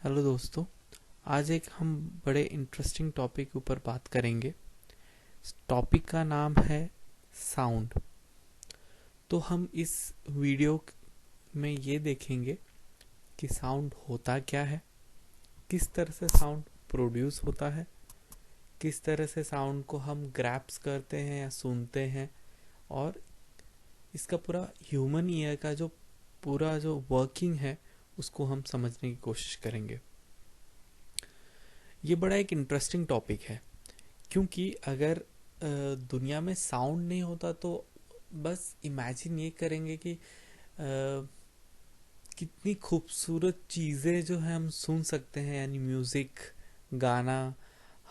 Hello दोस्तों, आज एक हम बड़े इंटरेस्टिंग टॉपिक के ऊपर बात करेंगे। टॉपिक का नाम है साउंड। तो हम इस वीडियो में ये देखेंगे कि साउंड होता क्या है, किस तरह से साउंड प्रोड्यूस होता है, किस तरह से साउंड को हम ग्रैप्स करते हैं या सुनते हैं, और इसका पूरा ह्यूमन ईयर का जो पूरा जो वर्किंग है उसको हम समझने की कोशिश करेंगे। ये बड़ा एक इंटरेस्टिंग टॉपिक है, क्योंकि अगर दुनिया में साउंड नहीं होता तो बस इमेजिन ये करेंगे कि कितनी खूबसूरत चीज़ें जो है हम सुन सकते हैं, यानी म्यूज़िक, गाना,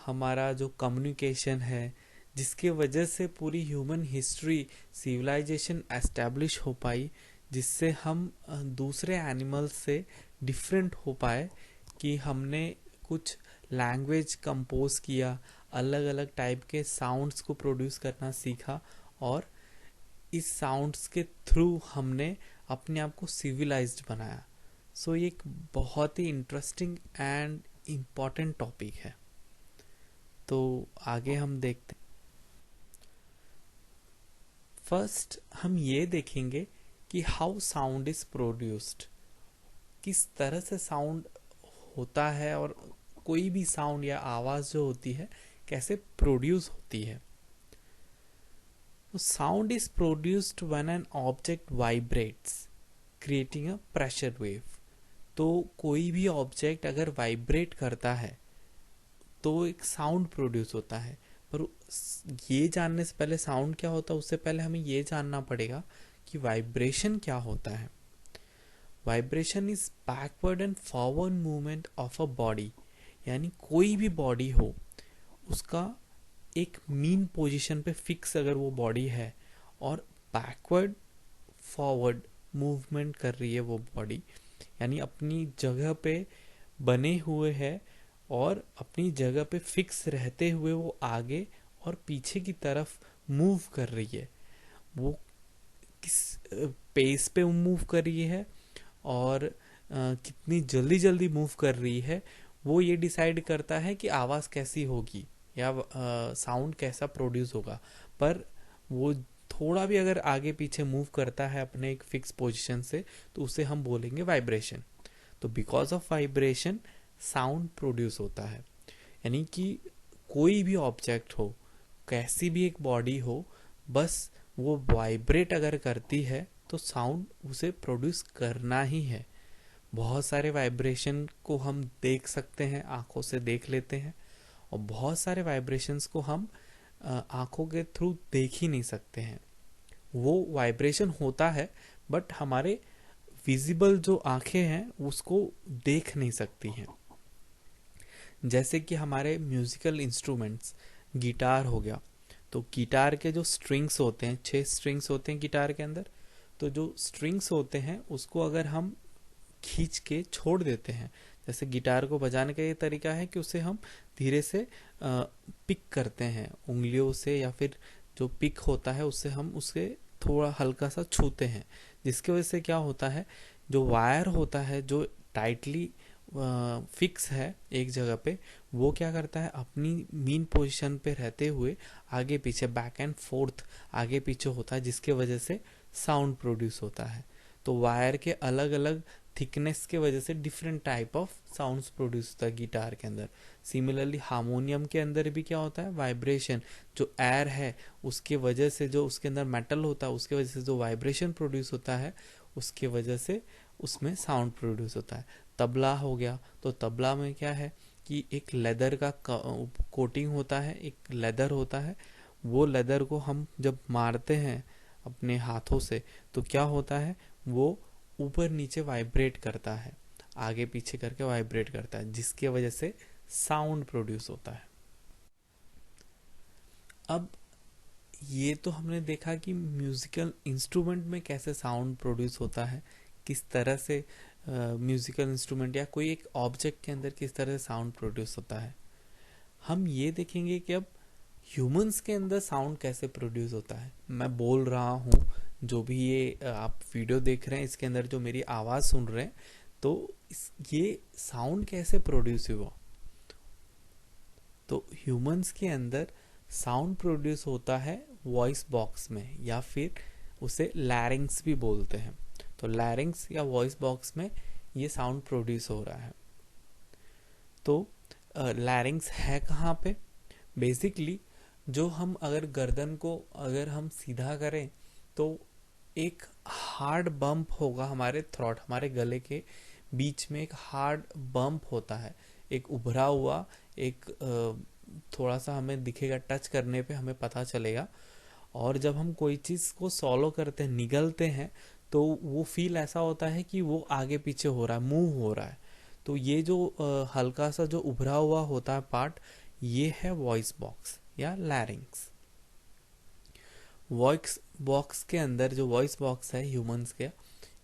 हमारा जो कम्युनिकेशन है, जिसके वजह से पूरी ह्यूमन हिस्ट्री, सिविलाइजेशन एस्टैब्लिश हो पाई, जिससे हम दूसरे एनिमल्स से डिफरेंट हो पाए, कि हमने कुछ लैंग्वेज कंपोज किया, अलग अलग टाइप के साउंड्स को प्रोड्यूस करना सीखा, और इस साउंड्स के थ्रू हमने अपने आप को सिविलाइज्ड बनाया। सो ये एक बहुत ही इंटरेस्टिंग एंड इम्पॉर्टेंट टॉपिक है। तो आगे हम देखते हैं। फर्स्ट हम ये देखेंगे कि हाउ साउंड इज प्रोड्यूस्ड, किस तरह से साउंड होता है, और कोई भी साउंड या आवाज़ जो होती है कैसे प्रोड्यूस होती है। तो sound is produced when an object vibrates creating a pressure wave. तो कोई भी ऑब्जेक्ट अगर वाइब्रेट करता है तो एक साउंड प्रोड्यूस होता है। पर ये जानने से पहले साउंड क्या होता है, उससे पहले हमें ये जानना पड़ेगा कि वाइब्रेशन क्या होता है। Vibration is backward and forward movement of a body, यानी कोई भी बॉडी हो उसका एक मीन पोजीशन पे फिक्स अगर वो बॉडी है और बैकवर्ड फॉरवर्ड मूवमेंट कर रही है वो बॉडी, यानी अपनी जगह पे बने हुए है और अपनी जगह पे फिक्स रहते हुए वो आगे और पीछे की तरफ मूव कर रही है, वो किस पेस पे मूव कर रही है और कितनी जल्दी जल्दी मूव कर रही है, वो ये डिसाइड करता है कि आवाज़ कैसी होगी या साउंड कैसा प्रोड्यूस होगा। पर वो थोड़ा भी अगर आगे पीछे मूव करता है अपने एक फिक्स पोजीशन से तो उसे हम बोलेंगे वाइब्रेशन। तो because of vibration sound produce होता है, यानी कि कोई भी ऑब्जेक्ट हो, कैसी भी एक बॉडी हो, बस वो वाइब्रेट अगर करती है तो साउंड उसे प्रोड्यूस करना ही है। बहुत सारे वाइब्रेशन को हम देख सकते हैं, आंखों से देख लेते हैं, और बहुत सारे वाइब्रेशंस को हम आंखों के थ्रू देख ही नहीं सकते हैं। वो वाइब्रेशन होता है बट हमारे विजिबल जो आंखें हैं उसको देख नहीं सकती हैं। जैसे कि हमारे म्यूजिकल इंस्ट्रूमेंट्स, गिटार हो गया, तो गिटार के जो स्ट्रिंग्स होते हैं, 6 स्ट्रिंग्स होते हैं गिटार के अंदर, तो जो स्ट्रिंग्स होते हैं उसको अगर हम खींच के छोड़ देते हैं, जैसे गिटार को बजाने का ये तरीका है कि उसे हम धीरे से पिक करते हैं उंगलियों से, या फिर जो पिक होता है उससे हम उसे थोड़ा हल्का सा छूते हैं, जिसकी वजह से क्या होता है, जो वायर होता है जो टाइटली फिक्स है एक जगह पे, वो क्या करता है अपनी मीन पोजीशन पे रहते हुए आगे पीछे, बैक एंड फोर्थ आगे पीछे होता है, जिसके वजह से साउंड प्रोड्यूस होता है। तो वायर के अलग अलग थिकनेस के वजह से different type of sounds produce होता है गिटार के अंदर। सिमिलरली हारमोनियम के अंदर भी क्या होता है, वाइब्रेशन, जो एयर है उसके वजह से, जो उसके अंदर मेटल होता है उसके वजह से जो वाइब्रेशन प्रोड्यूस होता है, उसके वजह से उसमें साउंड प्रोड्यूस होता है। तबला हो गया, तो तबला में क्या है कि एक लेदर का कोटिंग होता है, एक लेदर होता है, वो लेदर को हम जब मारते हैं अपने हाथों से तो क्या होता है, वो ऊपर नीचे वाइब्रेट करता है, आगे पीछे करके वाइब्रेट करता है, जिसके वजह से साउंड प्रोड्यूस होता है। अब ये तो हमने देखा कि म्यूजिकल इंस्ट्रूमेंट में कैसे साउंड प्रोड्यूस होता है, किस तरह से म्यूजिकल इंस्ट्रूमेंट या कोई एक ऑब्जेक्ट के अंदर किस तरह से साउंड प्रोड्यूस होता है। हम ये देखेंगे कि अब ह्यूमंस के अंदर साउंड कैसे प्रोड्यूस होता है। मैं बोल रहा हूँ, जो भी ये आप वीडियो देख रहे हैं इसके अंदर जो मेरी आवाज़ सुन रहे हैं, तो ये साउंड कैसे प्रोड्यूस हुआ? तो ह्यूमंस के अंदर साउंड प्रोड्यूस होता है वॉइस बॉक्स में, या फिर उसे लैरिंग्स भी बोलते हैं। तो लैरिंग्स या वॉइस बॉक्स में ये साउंड प्रोड्यूस हो रहा है। तो लैरिंग्स है कहाँ पे? बेसिकली जो हम अगर गर्दन को अगर हम सीधा करें तो एक हार्ड बम्प होगा हमारे थ्रोट, हमारे गले के बीच में एक हार्ड बम्प होता है, एक उभरा हुआ, एक थोड़ा सा हमें दिखेगा, टच करने पे हमें पता चलेगा। और जब हम कोई चीज़ को सॉलो करते हैं, निगलते हैं, तो वो फील ऐसा होता है कि वो आगे पीछे हो रहा है, मूव हो रहा है। तो ये जो हल्का सा जो उभरा हुआ होता है पार्ट, ये है वॉइस बॉक्स या लैरिंग्स। वॉइस बॉक्स के अंदर, जो वॉइस बॉक्स है ह्यूमंस के,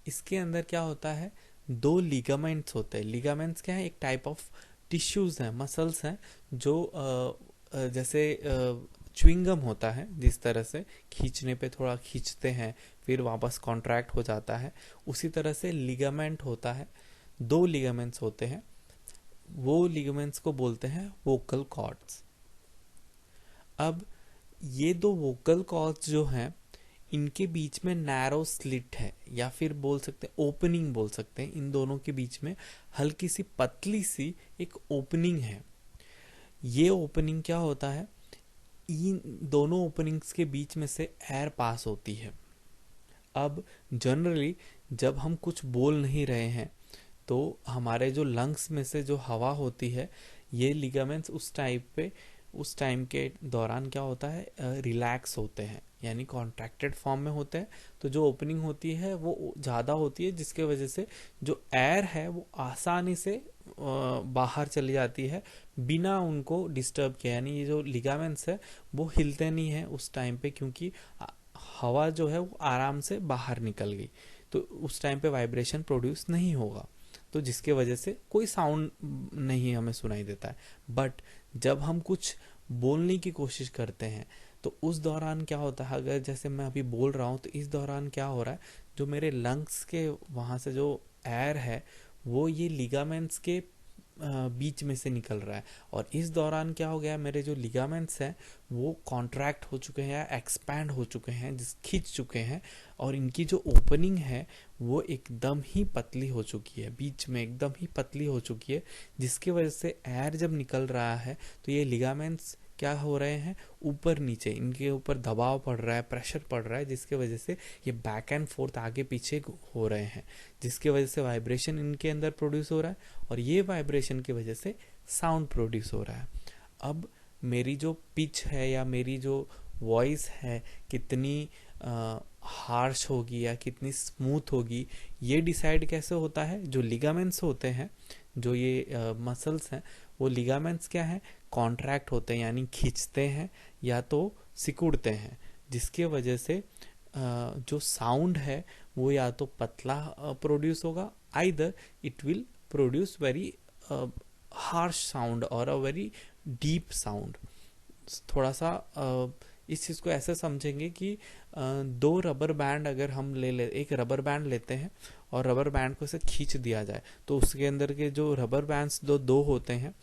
इसके अंदर क्या होता है, दो लिगामेंट्स होते हैं। लिगामेंट्स क्या है? एक टाइप ऑफ टिश्यूज हैं, मसल्स हैं, जो जैसे च्युइंगम होता है, जिस तरह से खींचने पे थोड़ा खींचते हैं फिर वापस कॉन्ट्रैक्ट हो जाता है, उसी तरह से लिगामेंट होता है। दो लिगामेंट्स होते हैं, वो लिगामेंट्स को बोलते हैं वोकल कॉर्ड्स। अब ये दो वोकल कॉर्ड्स जो हैं, इनके बीच में नैरो स्लिट है, या फिर बोल सकते हैं ओपनिंग बोल सकते हैं। इन दोनों के बीच में हल्की सी पतली सी एक ओपनिंग है। ये ओपनिंग क्या होता है, इन दोनों ओपनिंग्स के बीच में से एयर पास होती है। अब जनरली जब हम कुछ बोल नहीं रहे हैं तो हमारे जो लंग्स में से जो हवा होती है, ये लिगामेंट्स उस टाइम के दौरान क्या होता है, रिलैक्स होते हैं, यानी कॉन्ट्रैक्टेड फॉर्म में होते हैं। तो जो ओपनिंग होती है वो ज़्यादा होती है, जिसके वजह से जो एयर है वो आसानी से बाहर चली जाती है बिना उनको डिस्टर्ब किए। यानी ये जो लिगामेंट्स है वो हिलते नहीं है उस टाइम पे, क्योंकि हवा जो है वो आराम से बाहर निकल गई। तो उस टाइम पे वाइब्रेशन प्रोड्यूस नहीं होगा, तो जिसके वजह से कोई साउंड नहीं हमें सुनाई देता है। बट जब हम कुछ बोलने की कोशिश करते हैं तो उस दौरान क्या होता है, अगर जैसे मैं अभी बोल रहा हूँ तो इस दौरान क्या हो रहा है, जो मेरे लंग्स के वहाँ से जो एयर है वो ये लिगामेंट्स के बीच में से निकल रहा है। और इस दौरान क्या हो गया, मेरे जो लिगामेंट्स हैं वो कॉन्ट्रैक्ट हो चुके हैं या एक्सपैंड हो चुके हैं, जिस खींच चुके हैं, और इनकी जो ओपनिंग है वो एकदम ही पतली हो चुकी है, बीच में एकदम ही पतली हो चुकी है, जिसकी वजह से एयर जब निकल रहा है तो ये लिगामेंट्स क्या हो रहे हैं, ऊपर नीचे इनके ऊपर दबाव पड़ रहा है, प्रेशर पड़ रहा है, जिसके वजह से ये बैक एंड फोर्थ आगे पीछे हो रहे हैं, जिसके वजह से वाइब्रेशन इनके अंदर प्रोड्यूस हो रहा है, और ये वाइब्रेशन की वजह से साउंड प्रोड्यूस हो रहा है। अब मेरी जो पिच है या मेरी जो वॉइस है कितनी हार्श होगी या कितनी स्मूथ होगी, ये डिसाइड कैसे होता है, जो लिगामेंट्स होते हैं, जो ये मसल्स हैं, वो लिगामेंट्स क्या है, कॉन्ट्रैक्ट होते हैं, यानी खींचते हैं या तो सिकुड़ते हैं, जिसके वजह से जो साउंड है वो या तो पतला प्रोड्यूस होगा, either it will produce very harsh sound और अ वेरी डीप साउंड। थोड़ा सा इस चीज़ को ऐसे समझेंगे कि दो रबर बैंड अगर हम एक रबर बैंड लेते हैं और रबर बैंड को ऐसे खींच दिया जाए, तो उसके अंदर के जो रबर बैंड्स दो होते हैं,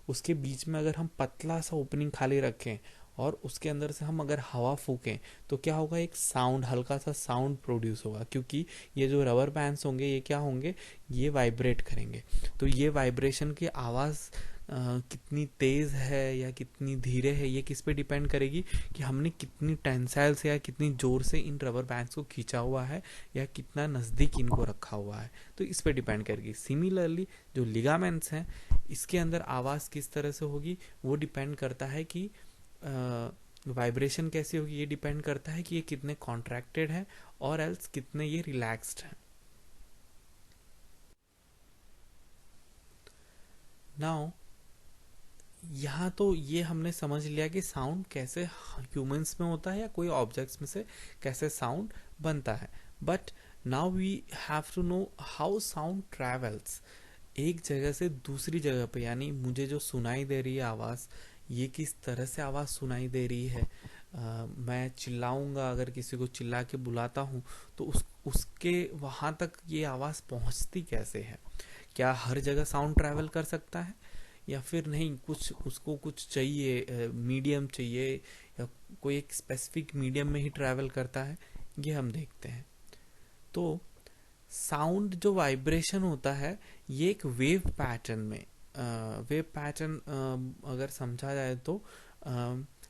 उसके बीच में अगर हम पतला सा ओपनिंग खाली रखें और उसके अंदर से हम अगर हवा फूकें तो क्या होगा, एक साउंड, हल्का सा साउंड प्रोड्यूस होगा, क्योंकि ये जो रबर बैंड्स होंगे ये क्या होंगे, ये वाइब्रेट करेंगे। तो ये वाइब्रेशन की आवाज़ कितनी तेज़ है या कितनी धीरे है, ये किस पे डिपेंड करेगी कि हमने कितनी टेंसाइल से या कितनी ज़ोर से इन रबर बैंड्स को खींचा हुआ है या कितना नज़दीक इनको रखा हुआ है, तो इस पे डिपेंड करेगी। सिमिलरली जो लिगामेंट्स हैं, इसके अंदर आवाज़ किस तरह से होगी वो डिपेंड करता है कि वाइब्रेशन कैसी होगी, ये डिपेंड करता है कि ये कितने कॉन्ट्रैक्टेड हैं और एल्स कितने ये रिलैक्स्ड हैं। नाउ यहाँ तो ये हमने समझ लिया कि साउंड कैसे ह्यूमंस में होता है या कोई ऑब्जेक्ट्स में से कैसे साउंड बनता है। But now we have to know how sound travels एक जगह से दूसरी जगह पे, यानी मुझे जो सुनाई दे रही है आवाज़, ये किस तरह से आवाज़ सुनाई दे रही है। मैं चिल्लाऊंगा, अगर किसी को चिल्ला के बुलाता हूँ तो उसके वहाँ तक ये आवाज़ पहुँचती कैसे है, क्या हर जगह साउंड ट्रैवल कर सकता है या फिर नहीं, कुछ उसको कुछ चाहिए, मीडियम चाहिए, या कोई एक स्पेसिफिक मीडियम में ही ट्रैवल करता है, ये हम देखते हैं। तो साउंड जो वाइब्रेशन होता है ये एक वेव पैटर्न में, वेव पैटर्न अगर समझा जाए तो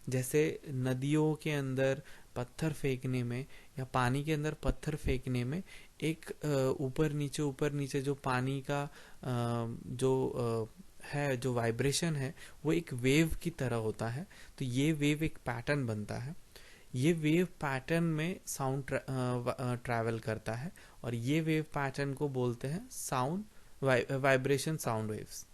जैसे नदियों के अंदर पत्थर फेंकने में या पानी के अंदर पत्थर फेंकने में एक ऊपर नीचे जो पानी का जो है, जो वाइब्रेशन है, वो एक वेव की तरह होता है। तो ये वेव एक पैटर्न बनता है, ये वेव पैटर्न में साउंड ट्रैवल करता है, और ये वेव पैटर्न को बोलते हैं sound vibration sound waves,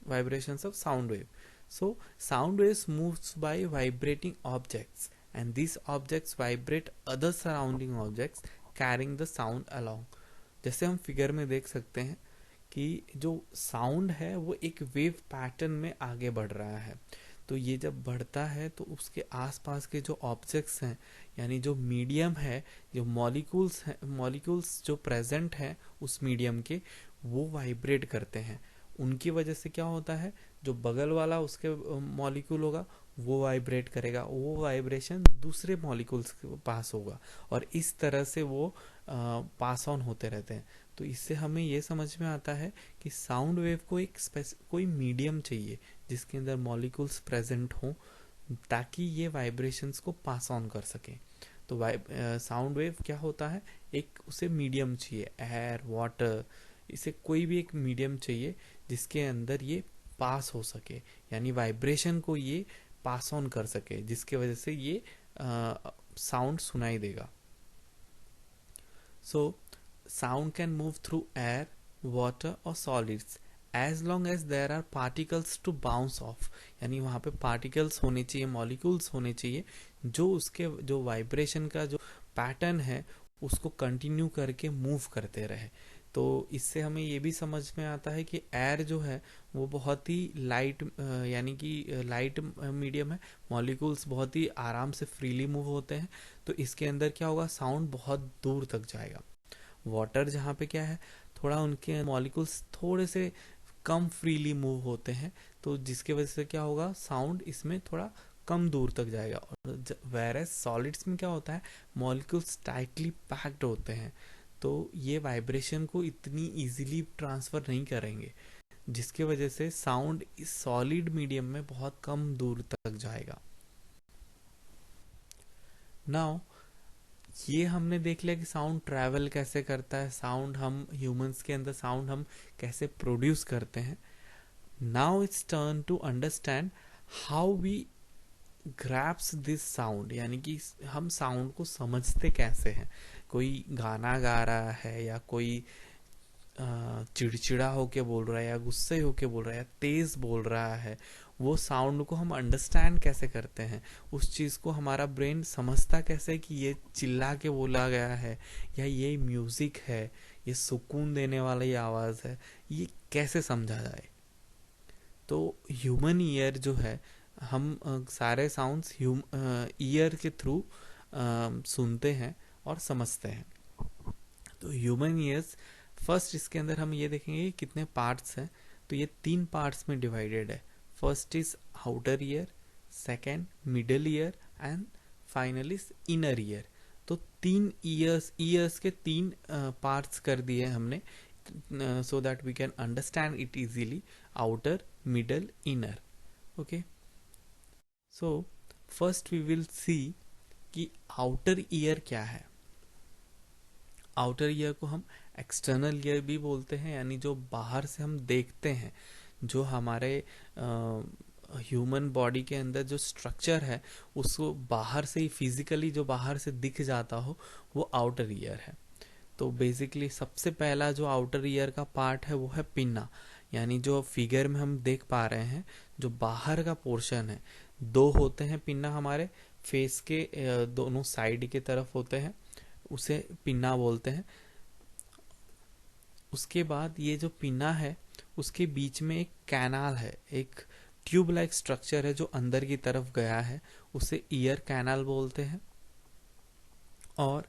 vibrations of sound wave. So sound waves moves by vibrating objects, and these objects vibrate other surrounding objects carrying the sound along. जैसे हम फिगर में देख सकते हैं कि जो साउंड है वो एक वेव पैटर्न में आगे बढ़ रहा है। तो ये जब बढ़ता है तो उसके आसपास के जो ऑब्जेक्ट्स हैं, यानी जो मीडियम है, जो मॉलिक्यूल्स हैं, मॉलिक्यूल्स जो प्रेजेंट हैं उस मीडियम के, वो वाइब्रेट करते हैं। उनकी वजह से क्या होता है, जो बगल वाला उसके मॉलिक्यूल होगा वो वाइब्रेट करेगा, वो वाइब्रेशन दूसरे मॉलिक्यूल्स के पास होगा, और इस तरह से वो पास ऑन होते रहते हैं। तो इससे हमें ये समझ में आता है कि साउंड वेव को एक कोई मीडियम चाहिए जिसके अंदर मॉलिक्यूल्स प्रेजेंट हों, ताकि ये वाइब्रेशंस को पास ऑन कर सकें। तो साउंड वेव क्या होता है, एक उसे मीडियम चाहिए, एयर, वाटर, इसे कोई भी एक मीडियम चाहिए जिसके अंदर ये पास हो सके, यानी वाइब्रेशन को ये पास ऑन कर सके, जिसके वजह से ये साउंड सुनाई देगा। So sound can move through air, water और solids as long as there are particles to bounce off, यानी वहाँ पे पार्टिकल्स होने चाहिए, मॉलिक्यूल्स होने चाहिए जो उसके जो वाइब्रेशन का जो पैटर्न है उसको कंटिन्यू करके मूव करते रहे। तो इससे हमें ये भी समझ में आता है कि एयर जो है वो बहुत ही लाइट, यानी कि लाइट मीडियम है, मॉलिक्यूल्स बहुत ही आराम से फ्रीली मूव होते हैं, तो इसके अंदर क्या होगा, साउंड बहुत दूर तक जाएगा। वाटर जहाँ पे क्या है, थोड़ा उनके मॉलिक्यूल्स थोड़े से कम फ्रीली मूव होते हैं, तो जिसके वजह से क्या होगा, साउंड इसमें थोड़ा कम दूर तक जाएगा। और वेरएज सॉलिड्स में क्या होता है, मॉलिक्यूल्स टाइटली पैक्ड होते हैं, तो ये वाइब्रेशन को इतनी इजीली ट्रांसफर नहीं करेंगे, जिसके वजह से साउंड इस सॉलिड मीडियम में बहुत कम दूर तक जाएगा। नाउ ये हमने देख लिया कि साउंड ट्रैवल कैसे करता है, साउंड हम ह्यूमंस के अंदर साउंड हम कैसे प्रोड्यूस करते हैं। Now it's turn to understand how we grasp this sound, यानी कि हम साउंड को समझते कैसे हैं। कोई गाना गा रहा है या कोई चिड़चिड़ा होके बोल रहा है या गुस्से होके बोल रहा है या तेज बोल रहा है, वो साउंड को हम अंडरस्टैंड कैसे करते हैं, उस चीज़ को हमारा ब्रेन समझता कैसे कि ये चिल्ला के बोला गया है या ये म्यूजिक है, ये सुकून देने वाला ये आवाज़ है, ये कैसे समझा जाए। तो ह्यूमन ईयर जो है, हम सारे साउंड्स ईयर के थ्रू सुनते हैं और समझते हैं। तो ह्यूमन ईयर्स, फर्स्ट इसके अंदर हम ये देखेंगे कि कितने पार्ट्स हैं। तो ये 3 पार्ट्स में डिवाइडेड है। First is outer ear, second middle ear and final is inner ear. तो 3 ईयर्स के 3 पार्ट्स कर दिए हमने, so that we can understand it easily, outer, middle, inner. Okay, so first we will see कि outer ear क्या है। Outer ear को हम एक्सटर्नल ईयर भी बोलते हैं, यानी जो बाहर से हम देखते हैं, जो हमारे ह्यूमन बॉडी के अंदर जो स्ट्रक्चर है उसको बाहर से ही फिजिकली जो बाहर से दिख जाता हो, वो आउटर ईयर है। तो बेसिकली सबसे पहला जो आउटर ईयर का पार्ट है वो है पिन्ना, यानी जो फिगर में हम देख पा रहे हैं, जो बाहर का पोर्शन है। 2 होते हैं पिन्ना हमारे फेस के दोनों साइड के तरफ होते हैं, उसे पिन्ना बोलते हैं। उसके बाद ये जो पिन्ना है उसके बीच में एक कैनाल है, एक ट्यूब लाइक स्ट्रक्चर है जो अंदर की तरफ गया है, उसे ईयर कैनाल बोलते हैं। और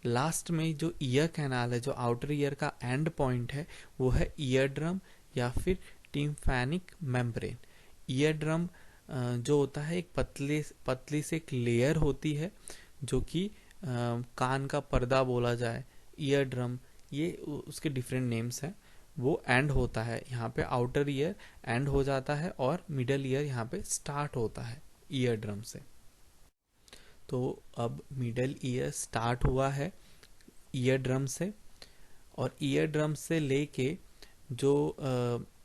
लास्ट में जो ईयर कैनाल है, जो आउटर ईयर का एंड पॉइंट है, वो है ईयर ड्रम या फिर टिम्फैनिक मेम्ब्रेन। ईयर ड्रम जो होता है एक पतली से एक लेयर होती है जो कि कान का पर्दा बोला जाए, ईयर ड्रम, ये उसके डिफरेंट नेम्स हैं। वो एंड होता है यहाँ पे, आउटर ईयर एंड हो जाता है और मिडल ईयर यहाँ पे स्टार्ट होता है ईयर ड्रम से। तो अब मिडल ईयर स्टार्ट हुआ है ईयर ड्रम से, और ईयर ड्रम से लेके जो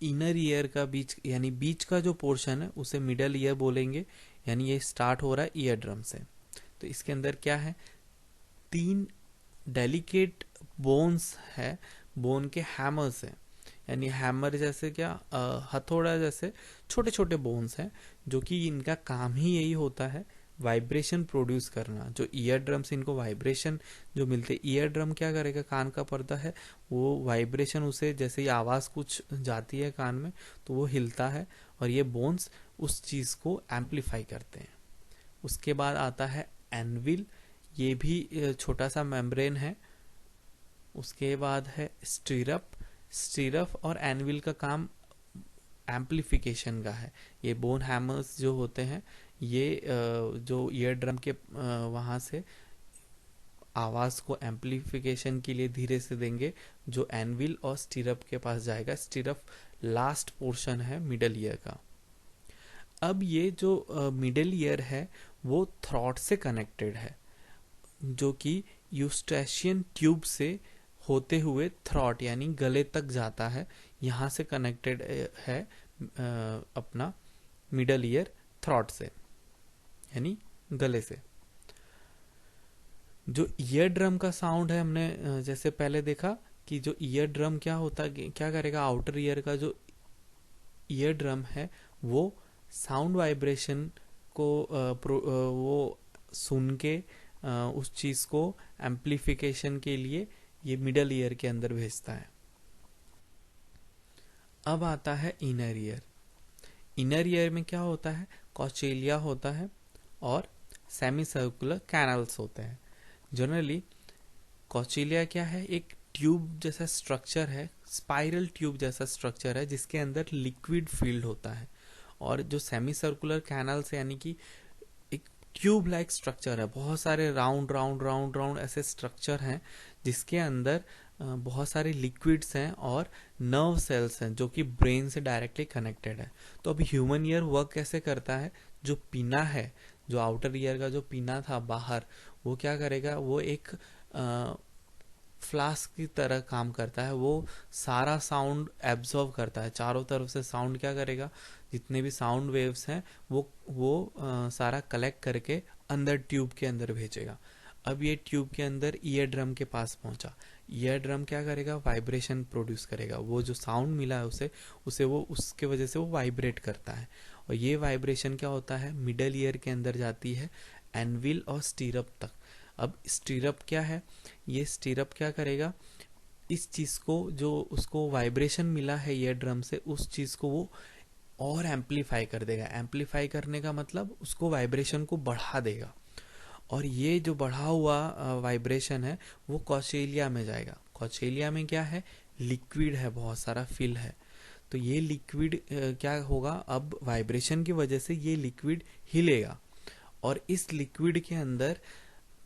इनर ईयर का बीच यानी बीच का जो पोर्शन है उसे मिडल ईयर बोलेंगे, यानी ये स्टार्ट हो रहा है ईयर ड्रम से। तो इसके अंदर क्या है, 3 डेलिकेट बोन्स है, बोन के हैमर्स हैं, यानी हैमर जैसे क्या, हथौड़ा जैसे छोटे छोटे बोन्स हैं, जो कि इनका काम ही यही होता है वाइब्रेशन प्रोड्यूस करना। जो ईयर ड्रम से इनको वाइब्रेशन जो मिलते, ईयर ड्रम क्या करेगा, कान का पर्दा है, वो वाइब्रेशन उसे, जैसे ही आवाज़ कुछ जाती है कान में तो वो हिलता है और ये बोन्स उस चीज़ को एम्पलीफाई करते हैं। उसके बाद आता है एनविल, ये भी छोटा सा मेम्ब्रेन है। उसके बाद है स्टीरप। स्टीरप और एनविल का काम एम्पलीफिकेशन का है। ये बोन हैमर्स जो होते हैं, ये जो ईयर ड्रम के वहाँ से आवाज़ को एम्पलीफिकेशन के लिए धीरे से देंगे, जो एनविल और स्टीरप के पास जाएगा। स्टीरप लास्ट पोर्शन है मिडल ईयर का। अब ये जो मिडल ईयर है वो थ्रॉट से कनेक्टेड है, जो कि यूस्ट्रेशियन ट्यूब से होते हुए थ्रॉट यानी गले तक जाता है, यहाँ से कनेक्टेड है अपना मिडल ईयर थ्रॉट से यानी गले से। जो ईयर ड्रम का साउंड है, हमने जैसे पहले देखा कि जो ईयर ड्रम क्या होता, क्या करेगा, आउटर ईयर का जो ईयर ड्रम है वो साउंड वाइब्रेशन को वो सुन के उस चीज़ को एम्पलीफिकेशन के लिए ये मिडल ईयर के अंदर भेजता है। अब आता है इनर ईयर। इनर ईयर में क्या होता है, कॉचेलिया होता है और सेमी सर्कुलर कैनल्स होते हैं। जनरली कॉचेलिया क्या है, एक ट्यूब जैसा स्ट्रक्चर है, स्पाइरल ट्यूब जैसा स्ट्रक्चर है जिसके अंदर लिक्विड फील्ड होता है। और जो सेमी सर्कुलर कैनल्स यानी कि एक ट्यूब लाइक स्ट्रक्चर है, बहुत सारे राउंड राउंड राउंड राउंड ऐसे स्ट्रक्चर हैं जिसके अंदर बहुत सारे लिक्विड्स हैं और नर्व सेल्स हैं जो कि ब्रेन से डायरेक्टली कनेक्टेड है। तो अब ह्यूमन ईयर वर्क कैसे करता है, जो पिना है, जो आउटर ईयर का जो पिना था बाहर, वो क्या करेगा, वो एक फ्लास्क की तरह काम करता है। वो सारा साउंड एब्जॉर्व करता है, चारों तरफ से साउंड क्या करेगा, जितने भी साउंड वेव्स हैं वो सारा कलेक्ट करके अंदर ट्यूब के अंदर भेजेगा। अब ये ट्यूब के अंदर ईयर ड्रम के पास पहुंचा। ईयर ड्रम क्या करेगा, वाइब्रेशन प्रोड्यूस करेगा। वो जो साउंड मिला है उसे वो उसके वजह से वो वाइब्रेट करता है, और ये वाइब्रेशन क्या होता है, मिडल ईयर के अंदर जाती है एनविल और स्टीरप तक। अब स्टीरप क्या है, ये स्टीरप क्या करेगा, इस चीज़ को जो उसको वाइब्रेशन मिला है ईयर ड्रम से, उस चीज़ को वो और एम्पलीफाई कर देगा। एम्पलीफाई करने का मतलब उसको वाइब्रेशन को बढ़ा देगा, और ये जो बढ़ा हुआ वाइब्रेशन है वो कॉचेलिया में जाएगा। कॉचेलिया में क्या है, लिक्विड है, बहुत सारा फिल है। तो ये लिक्विड क्या होगा, अब वाइब्रेशन की वजह से ये लिक्विड हिलेगा, और इस लिक्विड के अंदर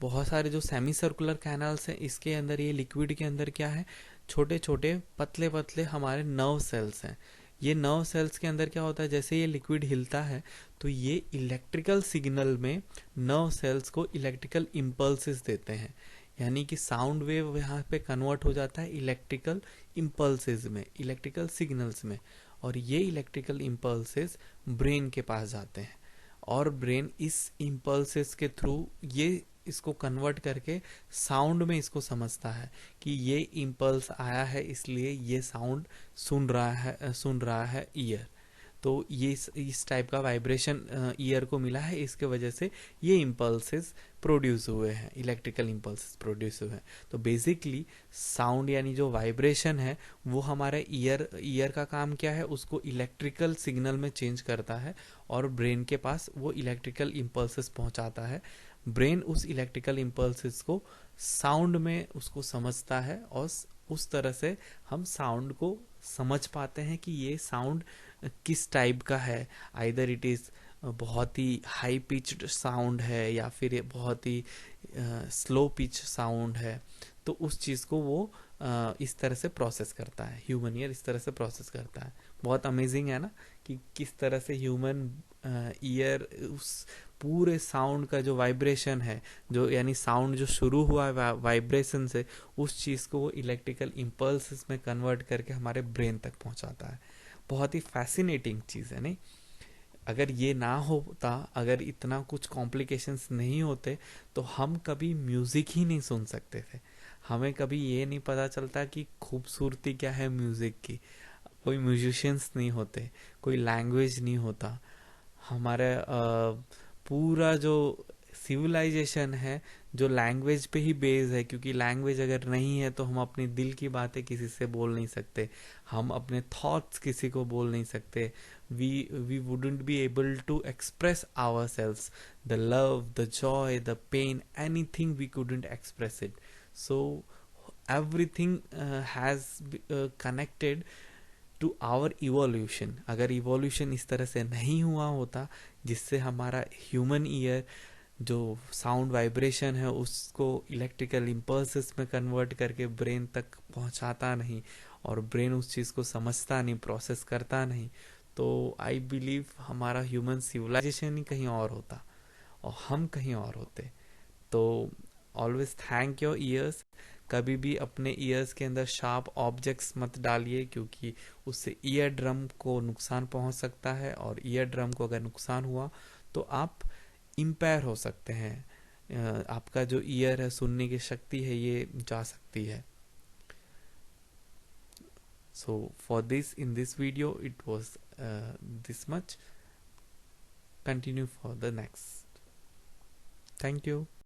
बहुत सारे जो सेमी सर्कुलर कैनल्स हैं, इसके अंदर ये लिक्विड के अंदर क्या है, छोटे छोटे पतले पतले हमारे नर्व सेल्स हैं। ये नर्व सेल्स के अंदर क्या होता है, जैसे ये लिक्विड हिलता है तो ये इलेक्ट्रिकल सिग्नल में नर्व सेल्स को इलेक्ट्रिकल इम्पल्सेस देते हैं, यानी कि साउंड वेव यहाँ पे कन्वर्ट हो जाता है इलेक्ट्रिकल इम्पल्सेस में, इलेक्ट्रिकल सिग्नल्स में, और ये इलेक्ट्रिकल इम्पल्सेस ब्रेन के पास जाते हैं, और ब्रेन इस इम्पल्सेस के थ्रू ये इसको कन्वर्ट करके साउंड में इसको समझता है कि ये इम्पल्स आया है, इसलिए ये साउंड सुन रहा है ईयर। तो ये इस टाइप का वाइब्रेशन ईयर को मिला है, इसके वजह से ये इम्पल्सेस प्रोड्यूस हुए हैं, इलेक्ट्रिकल इम्पल्सेस प्रोड्यूस हुए हैं। तो बेसिकली साउंड यानी जो वाइब्रेशन है वो हमारे ईयर का काम क्या है, उसको इलेक्ट्रिकल सिग्नल में चेंज करता है और ब्रेन के पास वो इलेक्ट्रिकल इम्पल्सेस पहुंचाता है। ब्रेन उस इलेक्ट्रिकल इम्पल्सेस को साउंड में उसको समझता है और उस तरह से हम साउंड को समझ पाते हैं कि ये साउंड किस टाइप का है। आइदर इट इज़ बहुत ही हाई पिच्ड साउंड है या फिर ये बहुत ही स्लो पिच साउंड है। तो उस चीज़ को वो इस तरह से प्रोसेस करता है, ह्यूमन ईयर इस तरह से प्रोसेस करता है। बहुत अमेजिंग है ना कि किस तरह से ह्यूमन ईयर उस पूरे साउंड का जो वाइब्रेशन है, जो यानी साउंड जो शुरू हुआ है वाइब्रेशन से, उस चीज़ को वो इलेक्ट्रिकल इम्पल्स में कन्वर्ट करके हमारे ब्रेन तक पहुंचाता है। बहुत ही फैसिनेटिंग चीज़ है नहीं? अगर ये ना होता, अगर इतना कुछ कॉम्प्लिकेशंस नहीं होते, तो हम कभी म्यूज़िक ही नहीं सुन सकते थे। हमें कभी ये नहीं पता चलता कि खूबसूरती क्या है म्यूज़िक की। कोई म्यूजिशियंस नहीं होते, कोई लैंग्वेज नहीं होता। हमारे पूरा जो सिविलाइजेशन है जो लैंग्वेज पे ही बेस है, क्योंकि लैंग्वेज अगर नहीं है तो हम अपने दिल की बातें किसी से बोल नहीं सकते, हम अपने थॉट्स किसी को बोल नहीं सकते। We wouldn't be able to express our selves, the love, the joy, the pain, anything we couldn't express it. So everything has connected to our evolution. अगर इवोल्यूशन इस तरह से नहीं हुआ होता, जिससे हमारा ह्यूमन ईयर जो साउंड वाइब्रेशन है उसको इलेक्ट्रिकल इम्पल्सेस में कन्वर्ट करके ब्रेन तक पहुंचाता नहीं, और ब्रेन उस चीज़ को समझता नहीं, प्रोसेस करता नहीं, तो आई बिलीव हमारा ह्यूमन सिविलाइजेशन ही कहीं और होता और हम कहीं और होते। तो ऑलवेज थैंक योर ईयर्स। कभी भी अपने ईयर्स के अंदर शार्प ऑब्जेक्ट्स मत डालिए, क्योंकि उससे ईयर ड्रम को नुकसान पहुंच सकता है, और ईयर ड्रम को अगर नुकसान हुआ तो आप इम्पेयर हो सकते हैं। आपका जो ईयर है, सुनने की शक्ति है, ये जा सकती है। So for this, in this video it was this much. Continue for the next. Thank you.